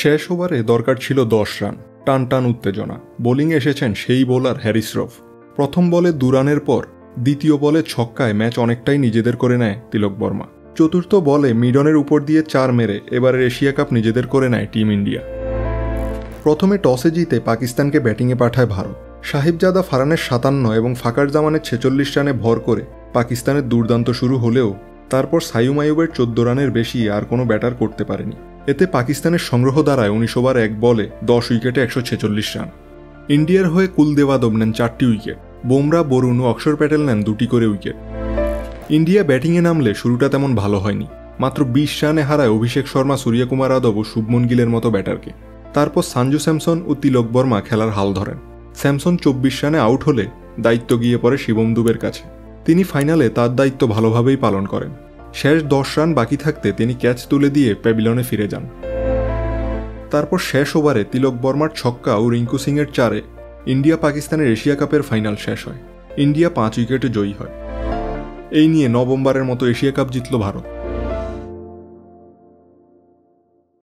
শেষ ওভারে দরকার ছিল 10 রান। টান টান উত্তেজনা। বোলিংয়ে এসেছেন সেই বোলার হ্যারিস রফ। প্রথম বলে 2 রানের পর দ্বিতীয় বলে ছক্কায় ম্যাচ অনেকটাই নিজেদের করে নেয় তিলক বর্মা। চতুর্থ বলে মিডনের উপর দিয়ে 4 মেরে এবারের এশিয়া কাপ নিজেদের করে নেয় টিম ইন্ডিয়া। প্রথমে টসে জিতে পাকিস্তানকে ব্যাটিংয়ে পাঠায় ভারত। সাহিবজাদা ফারহানের 57 এবং ফাকার জামানের 46 রানে ভর করে পাকিস্তানের দুর্দান্ত শুরু হলেও তারপর সাইয়ুম আইয়ুবের 14 রানের বেশি আর কোনো ব্যাটার করতে পারেনি। এতে পাকিস্তানের সংগ্রহ দাঁড়ায় 19 ওভার 1 বলে 10 উইকেটে 146 রান। ইন্ডিয়ার হয়ে কুলদেবাদব নেন 4টি উইকেট। বুমরা, বরুণ ও অক্ষর প্যাটেল নেন 2টি করে উইকেট। ইন্ডিয়া ব্যাটিংয়ে নামলে শুরুটা তেমন ভালো হয়নি। মাত্র 20 রানে হারায় অভিষেক শর্মা, সূর্যকুমার যাদব ও শুভমন গিলের মতো ব্যাটারকে। তারপর সঞ্জু স্যামসন ও তিলক বর্মা খেলার হাল ধরেন। স্যামসন 24 রানে আউট হলে দায়িত্ব গিয়ে পড়ে শিবম দুবের কাছে। তিনি ফাইনালে তার দায়িত্ব ভালোভাবেই পালন করেন। শেষ 10 রান বাকি থাকতে তিনি ক্যাচ তুলে দিয়ে প্যাভিলনে ফিরে যান। তারপর শেষ ওভারে তিলক বর্মার ছক্কা ও রিঙ্কু সিংয়ের 4-এ ইন্ডিয়া পাকিস্তানের এশিয়া কাপের ফাইনাল শেষ হয়। ইন্ডিয়া 5 উইকেটে জয়ী হয়। এই নিয়ে নবমবারের মতো এশিয়া কাপ জিতল ভারত।